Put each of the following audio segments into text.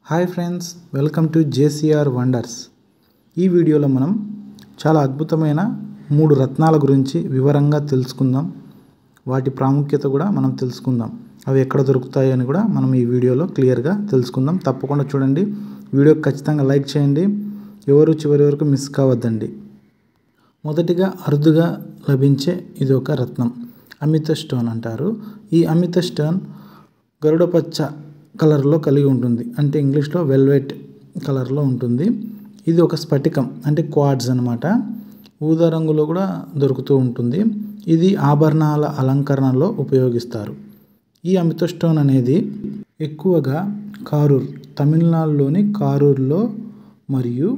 Hi friends, welcome to JCR wonders. ఈ వీడియోలో మనం చాలా అద్భుతమైన 3 రత్నాల గురించి వివరంగా తెలుసుకుందాం. వాటి ప్రాముఖ్యత కూడా మనం తెలుసుకుందాం. అవి ఎక్కడ దొరుకుతాయి అని కూడా మనం ఈ వీడియోలో క్లియర్గా తెలుసుకుందాం. తప్పకుండా చూడండి. వీడియోకి ఖచ్చితంగా లైక్ చేయండి. ఎవరు చివరి వరకు మిస్ కావద్దండి. మొదటిగా అరుదుగా లభించే ఇది ఒక రత్నం, అమిత స్టోన్ అంటారు. ఈ అమిత స్టోన్ గరుడ పచ్చ కలర్లో కలిగి ఉంటుంది, అంటే ఇంగ్లీష్లో వెల్వెట్ కలర్లో ఉంటుంది. ఇది ఒక స్ఫటికం, అంటే క్వార్ట్జ్ అనమాట. ఊదా రంగులో కూడా దొరుకుతూ ఉంటుంది. ఇది ఆభరణాల అలంకరణలో ఉపయోగిస్తారు. ఈ అమిత స్టోన్ అనేది ఎక్కువగా కారూర్, తమిళనాడులోని కారూర్లో మరియు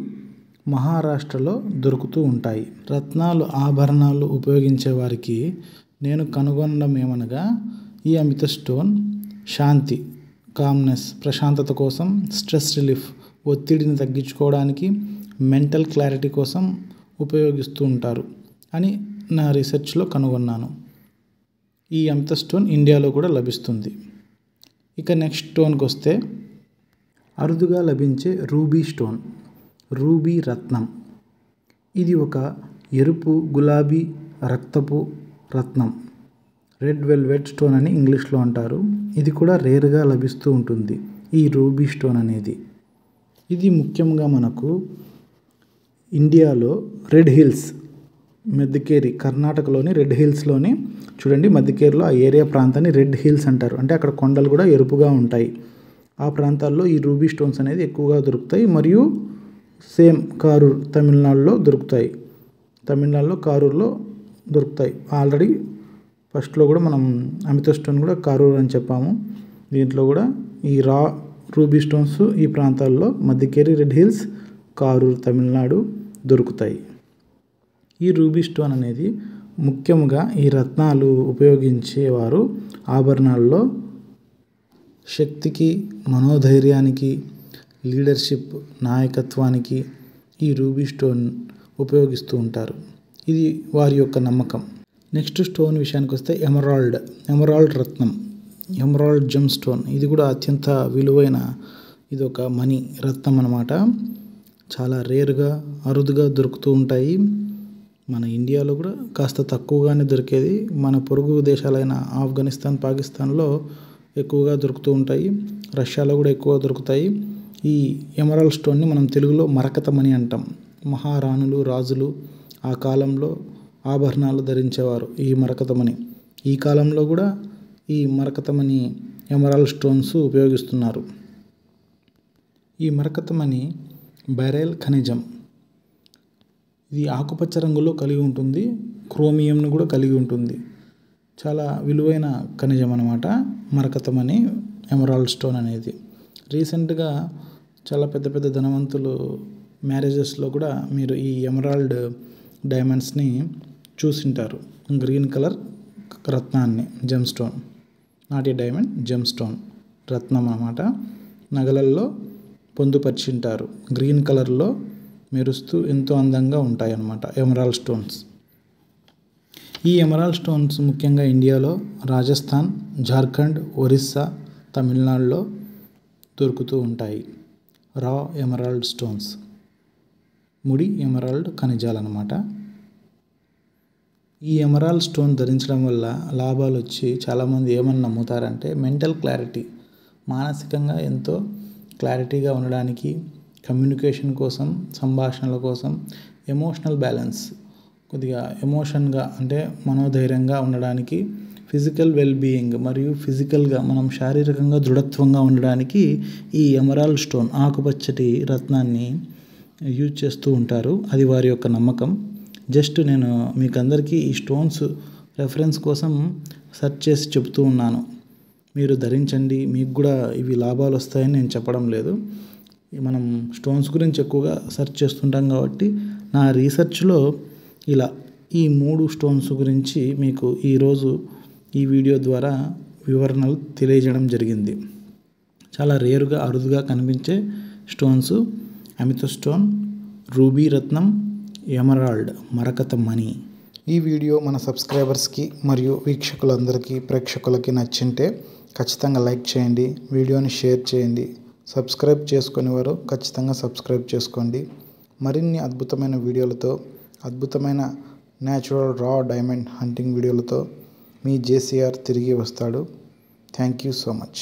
మహారాష్ట్రలో దొరుకుతూ ఉంటాయి. రత్నాలు ఆభరణాలు ఉపయోగించే వారికి నేను కనుగొనడం ఏమనగా, ఈ అమిత స్టోన్ శాంతి, కామ్నెస్, ప్రశాంతత కోసం, స్ట్రెస్ రిలీఫ్, ఒత్తిడిని తగ్గించుకోవడానికి, మెంటల్ క్లారిటీ కోసం ఉపయోగిస్తూ ఉంటారు అని నా రీసెర్చ్లో కనుగొన్నాను. ఈ అమిత స్టోన్ ఇండియాలో కూడా లభిస్తుంది. ఇక నెక్స్ట్ స్టోన్కి వస్తే అరుదుగా లభించే రూబీ స్టోన్, రూబీ రత్నం. ఇది ఒక ఎరుపు గులాబీ రక్తపు రత్నం, రెడ్ వెల్వెట్ స్టోన్ అని ఇంగ్లీష్లో అంటారు. ఇది కూడా రేర్గా లభిస్తూ ఉంటుంది, ఈ రూబీ స్టోన్ అనేది. ఇది ముఖ్యంగా మనకు ఇండియాలో రెడ్ హిల్స్, మధ్యకేరి, కర్ణాటకలోని రెడ్ హిల్స్లోని చూడండి, మధ్యకేరిలో ఆ ఏరియా ప్రాంతాన్ని రెడ్ హిల్స్ అంటారు. అంటే అక్కడ కొండలు కూడా ఎరుపుగా ఉంటాయి. ఆ ప్రాంతాల్లో ఈ రూబీ స్టోన్స్ అనేది ఎక్కువగా దొరుకుతాయి. మరియు సేమ్ కారూర్, తమిళనాడులో దొరుకుతాయి. తమిళనాడులో కారూర్లో దొరుకుతాయి. ఆల్రెడీ ఫస్ట్లో కూడా మనం అమిత స్టోన్ కూడా కారూర్ అని చెప్పాము. దీంట్లో కూడా ఈ రూబీ స్టోన్స్ ఈ ప్రాంతాల్లో మధ్యకేరి, రెడ్ హిల్స్, కారూర్, తమిళనాడు దొరుకుతాయి. ఈ రూబీ స్టోన్ అనేది ముఖ్యంగా ఈ రత్నాలు ఉపయోగించేవారు ఆభరణాల్లో శక్తికి, మనోధైర్యానికి, లీడర్షిప్, నాయకత్వానికి ఈ రూబీ స్టోన్ ఉపయోగిస్తూ ఉంటారు. ఇది వారి యొక్క నమ్మకం. నెక్స్ట్ స్టోన్ విషయానికి వస్తే ఎమరాల్డ్ రత్నం, ఎమరాల్డ్ జెమ్ స్టోన్. ఇది కూడా అత్యంత విలువైన ఇది ఒక మణి రత్నం అన్నమాట. చాలా రేర్గా, అరుదుగా దొరుకుతూ ఉంటాయి. మన ఇండియాలో కూడా కాస్త తక్కువగానే దొరికేది. మన పొరుగు దేశాలైన ఆఫ్ఘనిస్తాన్, పాకిస్తాన్లో ఎక్కువగా దొరుకుతూ ఉంటాయి. రష్యాలో కూడా ఎక్కువ దొరుకుతాయి. ఈ ఎమరాల్డ్ స్టోన్ని మనం తెలుగులో మరకతమణి అంటాం. మహారాణులు, రాజులు ఆ కాలంలో ఆభరణాలు ధరించేవారు ఈ మరకతమణి. ఈ కాలంలో కూడా ఈ మరకతమణి, ఎమరాల్డ్ స్టోన్స్ ఉపయోగిస్తున్నారు. ఈ మరకతమణి బెరైల్ ఖనిజం. ఇది ఆకుపచ్చ రంగులో కలిగి ఉంటుంది. క్రోమియంను కూడా కలిగి ఉంటుంది. చాలా విలువైన ఖనిజం అన్నమాట మరకతమణి, ఎమరాల్డ్ స్టోన్ అనేది. రీసెంట్గా చాలా పెద్ద పెద్ద ధనవంతులు మ్యారేజెస్లో కూడా మీరు ఈ ఎమరాల్డ్ డైమండ్స్ని చూసింటారు. గ్రీన్ కలర్ రత్నాన్ని, gemstone, not a diamond, gemstone రత్నం అన్నమాట. నగలల్లో పొందుపరిచింటారు. గ్రీన్ కలర్లో మెరుస్తూ ఎంతో అందంగా ఉంటాయి అన్నమాట ఎమరాల్డ్ స్టోన్స్. ఈ ఎమరాల్డ్ స్టోన్స్ ముఖ్యంగా ఇండియాలో రాజస్థాన్, జార్ఖండ్, ఒరిస్సా, తమిళనాడులో దొరుకుతూ ఉంటాయి. రా ఎమరాల్డ్ స్టోన్స్, ముడి ఎమరాల్డ్ ఖనిజాలు అన్నమాట. ఈ ఎమరాల్డ్ స్టోన్ ధరించడం వల్ల లాభాలు వచ్చి చాలామంది ఏమని నమ్ముతారంటే, మెంటల్ క్లారిటీ, మానసికంగా ఎంతో క్లారిటీగా ఉండడానికి, కమ్యూనికేషన్ కోసం, సంభాషణల కోసం, ఎమోషనల్ బ్యాలెన్స్, కొద్దిగా ఎమోషన్గా అంటే మనోధైర్యంగా ఉండడానికి, ఫిజికల్ వెల్బీయింగ్ మరియు ఫిజికల్గా మనం శారీరకంగా దృఢత్వంగా ఉండడానికి ఈ ఎమరాల్డ్ స్టోన్, ఆకుపచ్చటి రత్నాన్ని యూజ్ చేస్తూ ఉంటారు. అది వారి యొక్క నమ్మకం. జస్ట్ నేను మీకు అందరికీ ఈ స్టోన్స్ రెఫరెన్స్ కోసం సెర్చ్ చేసి చెప్తూ ఉన్నాను. మీరు ధరించండి, మీకు కూడా ఇవి లాభాలు వస్తాయని నేను చెప్పడం లేదు. మనం స్టోన్స్ గురించి ఎక్కువగా సెర్చ్ చేస్తుంటాం కాబట్టి నా రీసెర్చ్లో ఇలా ఈ 3 స్టోన్స్ గురించి మీకు ఈరోజు ఈ వీడియో ద్వారా వివరణలు తెలియజేయడం జరిగింది. చాలా రేరుగా, అరుదుగా కనిపించే స్టోన్స్ అమిత స్టోన్, రూబీ రత్నం, ఎమరాల్డ్ మరకతమణి. ఈ వీడియో మన సబ్స్క్రైబర్స్కి మరియు వీక్షకులందరికీ, ప్రేక్షకులకి నచ్చింటే ఖచ్చితంగా లైక్ చేయండి, వీడియోని షేర్ చేయండి. సబ్స్క్రైబ్ చేసుకునే వారు ఖచ్చితంగా సబ్స్క్రైబ్ చేసుకోండి. మరిన్ని అద్భుతమైన వీడియోలతో, అద్భుతమైన న్యాచురల్ రా డైమండ్ హంటింగ్ వీడియోలతో మీ జేసీఆర్ తిరిగి వస్తాడు. Thank you so much.